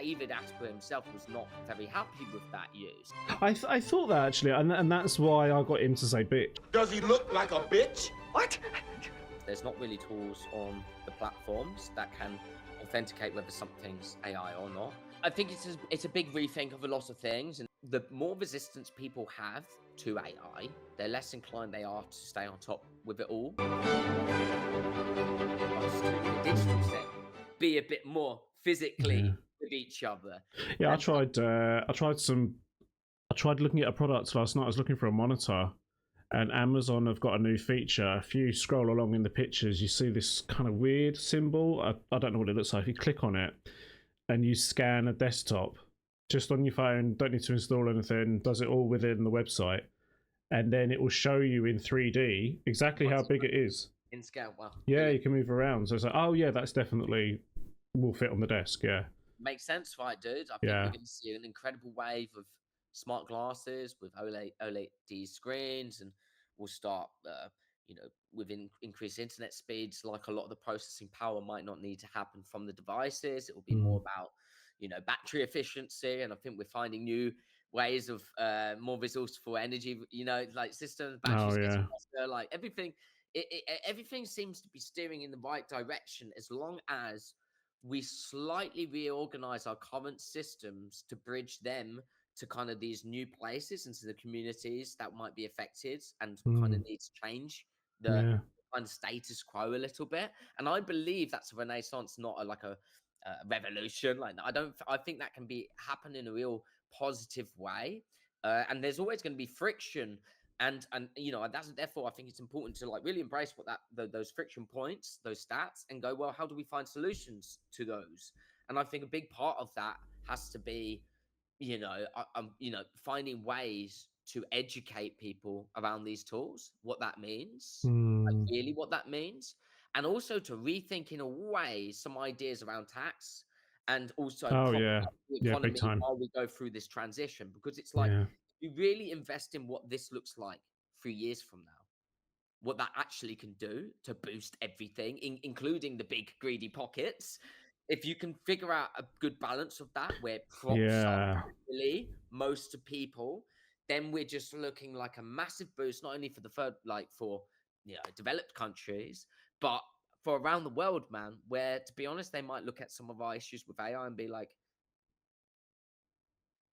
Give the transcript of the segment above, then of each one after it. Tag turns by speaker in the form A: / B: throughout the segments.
A: David Attenborough himself was not very happy with that use.
B: I thought that actually, and that's why I got him to say bitch.
C: Does he look like a bitch? What?
A: There's not really tools on the platforms that can authenticate whether something's AI or not. I think it's a big rethink of a lot of things, and the more resistance people have to AI, the less inclined they are to stay on top with it all. The digital set, be a bit more physically with each other.
B: Yeah, I tried looking at a product last night. I was looking for a monitor, and Amazon have got a new feature. If you scroll along in the pictures, you see this kind of weird symbol. I don't know what it looks like. If you click on it and you scan a desktop just on your phone, don't need to install anything, does it all within the website, and then it will show you in 3D exactly how big it is.
A: In scale, wow.
B: Yeah, you can move around. So it's like, oh yeah, that's definitely will fit on the desk. Yeah.
A: Makes sense, right, dude? I think we're going to see an incredible wave of smart glasses with OLED screens, and we'll start, with increased internet speeds. Like, a lot of the processing power might not need to happen from the devices. It will be more about, battery efficiency. And I think we're finding new ways of more resourceful energy, like systems, batteries, getting faster, like everything. Everything seems to be steering in the right direction as long as we slightly reorganize our current systems to bridge them to kind of these new places and to the communities that might be affected and kind of need to change the kind of status quo a little bit. And I believe that's a renaissance, not a revolution. Like, I think that can happen in a real positive way. And there's always going to be friction. And therefore I think it's important to really embrace what those friction points, those stats, and go, well, how do we find solutions to those? And I think a big part of that has to be, finding ways to educate people around these tools, what that means, really what that means, and also to rethink in a way some ideas around tax and also the economy
B: big time.
A: while we go through this transition, because it's like, you really invest in what this looks like 3 years from now, what that actually can do to boost everything, including the big greedy pockets. If you can figure out a good balance of that, where props are really most people, then we're just looking like a massive boost, not only for for developed countries, but for around the world, man, where, to be honest, they might look at some of our issues with AI and be like,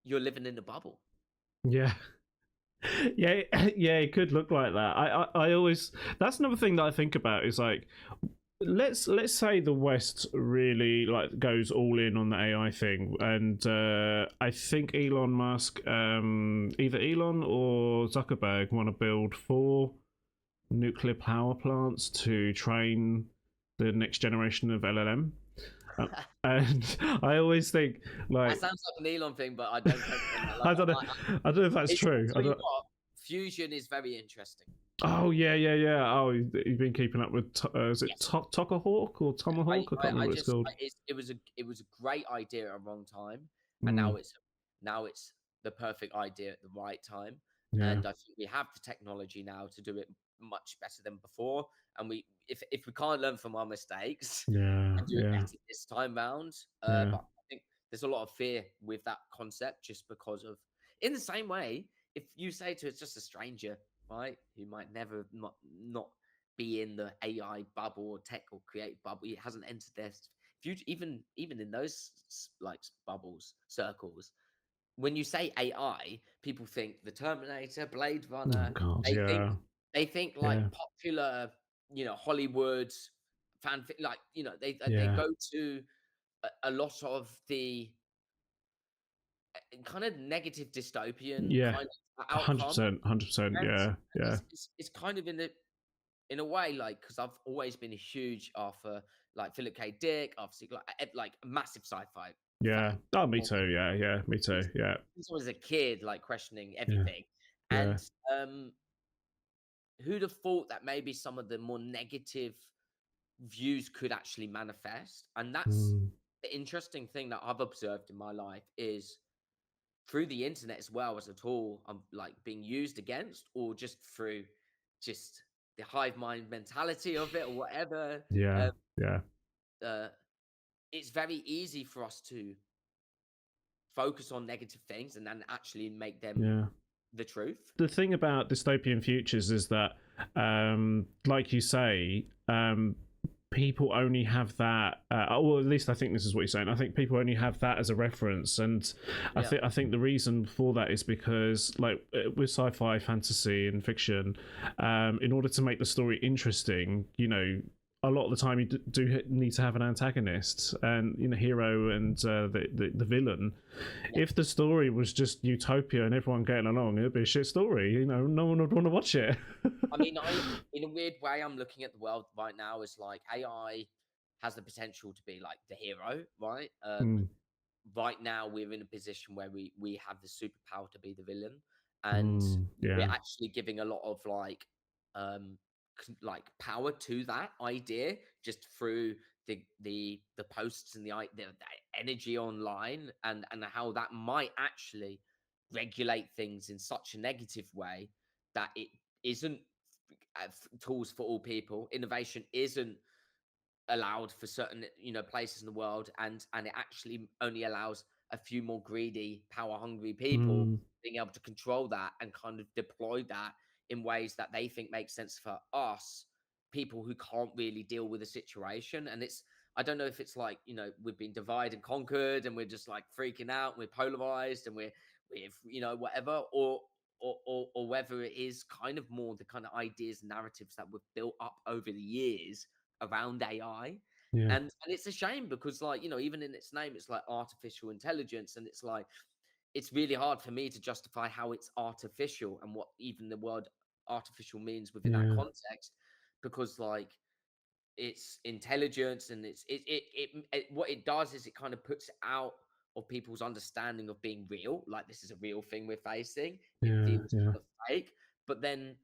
A: you're living in a bubble.
B: Yeah. Yeah, it could look like that. I always, that's another thing that I think about is like, let's say the West really goes all in on the AI thing, and I think Elon Musk, either Elon or Zuckerberg, want to build 4 nuclear power plants to train the next generation of LLM. And I always think
A: that sounds like an Elon thing, but I don't think
B: I don't know if that's true.
A: Fusion is very interesting.
B: Oh yeah. Oh, you've been keeping up with is it Tomahawk or Tomahawk? I can't remember what it's called.
A: It was a great idea at a wrong time, and now it's the perfect idea at the right time. And I think we have the technology now to do it much better than before. And if we can't learn from our mistakes and do it better this time round, but I think there's a lot of fear with that concept, just because of, in the same way, if you say to it's just a stranger, right, who might never not be in the AI bubble or tech or create bubble, he hasn't entered this. If you even in those bubbles, circles, when you say AI, people think the Terminator, Blade Runner. They think popular, Hollywood fanfic, they go to a lot of the kind of negative dystopian kind of outcome.
B: 100%. Yeah.
A: It's kind of in a way, because I've always been a huge for Philip K. Dick, obviously, like a massive sci-fi.
B: Yeah. Oh, me too. Yeah. Me too. Yeah.
A: Since I was a kid, questioning everything, and who'd have thought that maybe some of the more negative views could actually manifest? And that's the interesting thing that I've observed in my life, is through the internet as well as a tool I'm being used against, or just through just the hive mind mentality of it or whatever. It's very easy for us to focus on negative things and then actually make them
B: Yeah.
A: the truth.
B: The thing about dystopian futures is that, like you say, people only have that. Well, at least I think this is what you're saying. I think people only have that as a reference, and
A: Yeah.
B: I think the reason for that is because, like, with sci-fi, fantasy, and fiction, in order to make the story interesting, you know, a lot of the time you do need to have an antagonist and, you know, hero and the villain.
A: Yeah.
B: If the story was just utopia and everyone getting along, it'd be a shit story. You know, no one would want to watch it.
A: I mean, in a weird way, I'm looking at the world right now as like AI has the potential to be like the hero, right? Right now we're in a position where we have the superpower to be the villain, and we're
B: Yeah.
A: actually giving a lot of like power to that idea just through the posts and the energy online, and how that might actually regulate things in such a negative way that it isn't tools for all people. Innovation isn't allowed for certain, you know, places in the world, and it actually only allows a few more greedy, power hungry people being able to control that and kind of deploy that in ways that they think make sense for us, people who can't really deal with the situation. And it's, I don't know if it's like, you know, we've been divided and conquered and we're just like freaking out and we're polarized and we're you know, whatever, or whether it is kind of more the kind of ideas and narratives that we've built up over the years around AI.
B: Yeah.
A: And it's a shame because, like, you know, even in its name, it's like artificial intelligence, and it's like it's really hard for me to justify how it's artificial and what even the word artificial means within that
B: Yeah.
A: context, because like it's intelligence and what it does is it kind of puts it out of people's understanding of being real, like this is a real thing we're facing. It
B: Yeah.
A: feels
B: Yeah.
A: kind of fake, but then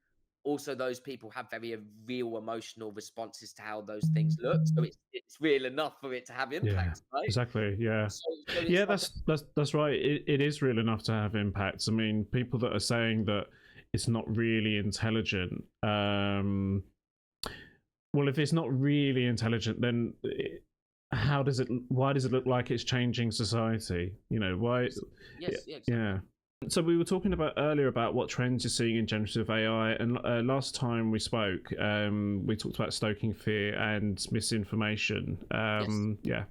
A: also those people have very real emotional responses to how those things look, so it's real enough for it to have
B: Yeah.
A: impact, right?
B: Exactly. Yeah.
A: So
B: Yeah,
A: it's like
B: that's right. It is real enough to have impacts. I mean, people that are saying that it's not really intelligent. Well, if it's not really intelligent, then how does it? Why does it look like it's changing society? You know, why?
A: yes, yeah, exactly.
B: Yeah. So we were talking about earlier about what trends you're seeing in generative AI, and last time we spoke, we talked about stoking fear and misinformation.
A: Yes.
B: Yeah.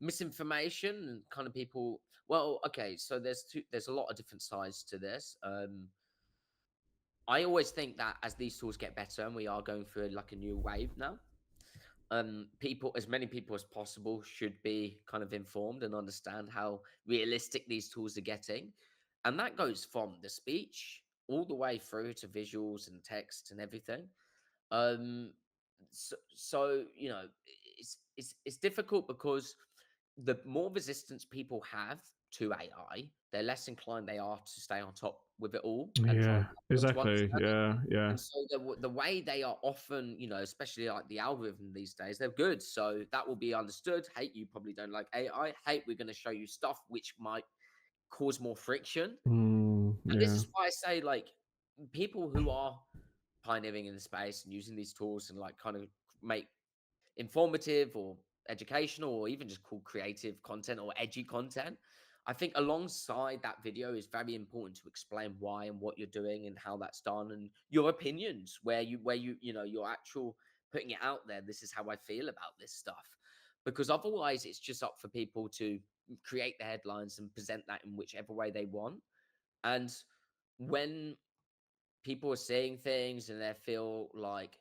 A: Misinformation and kind of people, well, okay, so there's a lot of different sides to this. I always think that as these tools get better, and we are going through like a new wave now, people, as many people as possible, should be kind of informed and understand how realistic these tools are getting, and that goes from the speech all the way through to visuals and text and everything. um so you know, it's difficult because the more resistance people have to AI, the less inclined they are to stay on top with it all and try
B: Yeah.
A: and to
B: Exactly.
A: understand it.
B: Yeah. Yeah.
A: And so the way they are often, you know, especially like the algorithm these days, they're good. So that will be understood. Hey, you probably don't like AI. Hey, we're going to show you stuff which might cause more friction. And this
B: Yeah.
A: is why I say, like, people who are pioneering in the space and using these tools and like kind of make informative or educational or even just cool creative content or edgy content, I think alongside that video is very important to explain why and what you're doing and how that's done and your opinions, where you know, your actual putting it out there. This is how I feel about this stuff, because otherwise it's just up for people to create the headlines and present that in whichever way they want. And when people are saying things and they feel like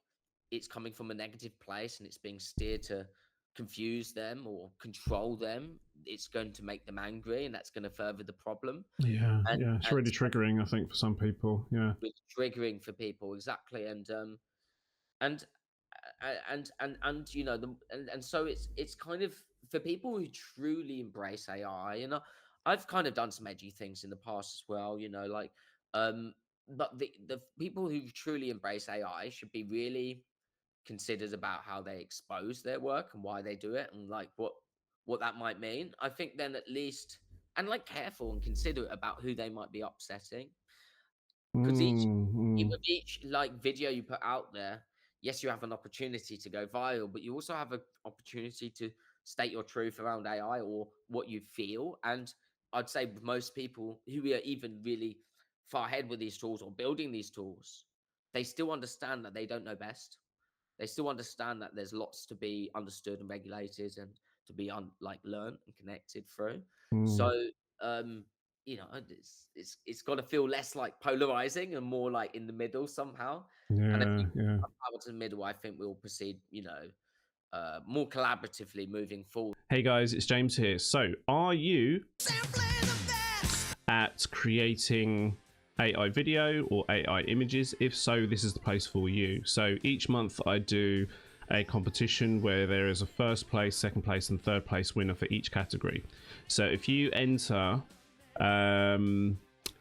A: it's coming from a negative place and it's being steered to confuse them or control them, it's going to make them angry, and that's going to further the problem.
B: Yeah.
A: and
B: Yeah. It's
A: and
B: really triggering, I think, for some people. Yeah.
A: it's triggering for people, exactly. And and you know, and so it's kind of for people who truly embrace AI. And I've kind of done some edgy things in the past as well, you know, like um but the people who truly embrace AI should be really considered about how they expose their work and why they do it, and like what that might mean. I think then at least, and like careful and considerate about who they might be upsetting, because
B: Mm.
A: with each like video you put out there, yes, you have an opportunity to go viral, but you also have an opportunity to state your truth around AI or what you feel. And I'd say with most people who are even really far ahead with these tools or building these tools, they still understand that they don't know best. They still understand that there's lots to be understood and regulated and to be learned and connected through. So you know, it's got to feel less like polarizing and more like in the middle somehow. And if
B: Yeah,
A: we
B: yeah.
A: power to the middle, I think we'll proceed, more collaboratively moving forward.
B: Hey guys, it's James here. So, are you at creating AI video or AI images? If so, this is the place for you. So each month I do a competition where there is a first place, second place, and third place winner for each category. So if you enter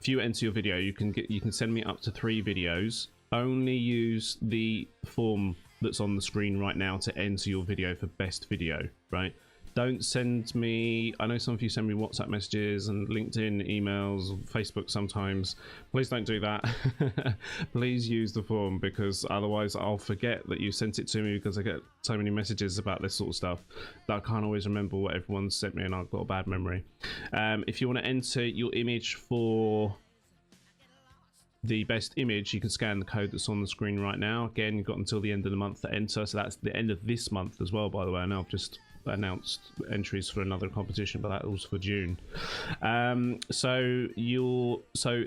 B: your video, you can send me up to 3 videos. Only use the form that's on the screen right now to enter your video for best video, right? Don't send me, I know some of you send me WhatsApp messages and LinkedIn emails, Facebook sometimes. Please don't do that. Please use the form, because otherwise I'll forget that you sent it to me, because I get so many messages about this sort of stuff that I can't always remember what everyone's sent me, and I've got a bad memory. If you want to enter your image for the best image, you can scan the code that's on the screen right now. Again, you've got until the end of the month to enter, so that's the end of this month as well, by the way. I know I've just announced entries for another competition, but that was for June. So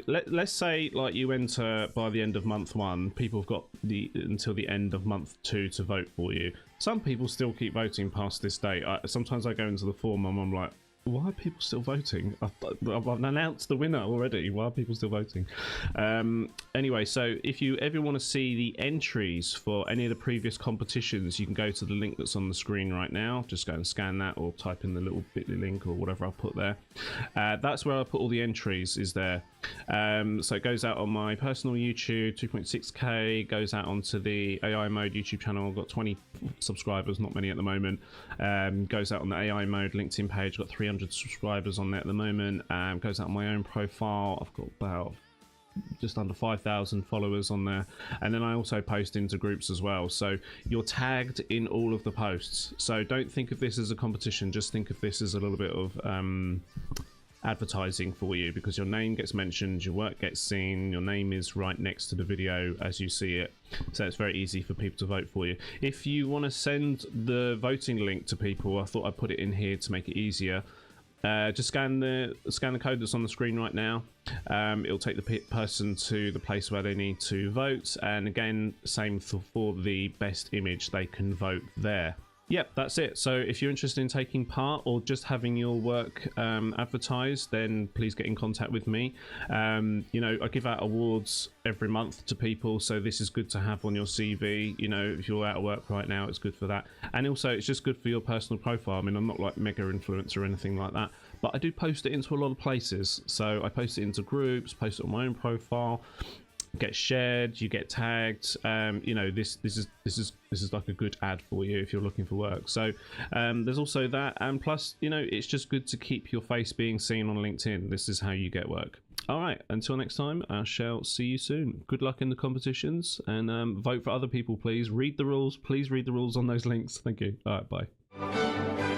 B: let's say like you enter by the end of month 1, people have got until the end of month 2 to vote for you. Some people still keep voting past this date. Sometimes I go into the form and I'm like, why are people still voting? I've announced the winner already. Why are people still voting? Anyway, so if you ever want to see the entries for any of the previous competitions, you can go to the link that's on the screen right now. Just go and scan that, or type in the little bit.ly link or whatever I'll put there. That's where I put all the entries, is there. So it goes out on my personal YouTube, 2.6k, goes out onto the AI Mode YouTube channel. I've got 20 subscribers, not many at the moment. Goes out on the AI Mode LinkedIn page, got 300 subscribers on there at the moment. Goes out on my own profile, I've got about just under 5,000 followers on there, and then I also post into groups as well, so you're tagged in all of the posts. So don't think of this as a competition, just think of this as a little bit of advertising for you, because your name gets mentioned, your work gets seen, your name is right next to the video as you see it, so it's very easy for people to vote for you. If you want to send the voting link to people, I thought I'd put it in here to make it easier. Just scan the code that's on the screen right now. It'll take the person to the place where they need to vote, and again, same for the best image, they can vote there. Yep, that's it. So if you're interested in taking part or just having your work advertised, then please get in contact with me. You know, I give out awards every month to people, so this is good to have on your CV. You know, if you're out of work right now, it's good for that. And also, it's just good for your personal profile. I mean, I'm not like mega influencer or anything like that, but I do post it into a lot of places. So I post it into groups, post it on my own profile. Get shared, you get tagged. You know, this is like a good ad for you if you're looking for work. So there's also that, and plus, you know, it's just good to keep your face being seen on LinkedIn. This is how you get work. All right, until next time, I shall see you soon. Good luck in the competitions, and vote for other people, please. Read the rules. Please read the rules on those links. Thank you. All right, bye.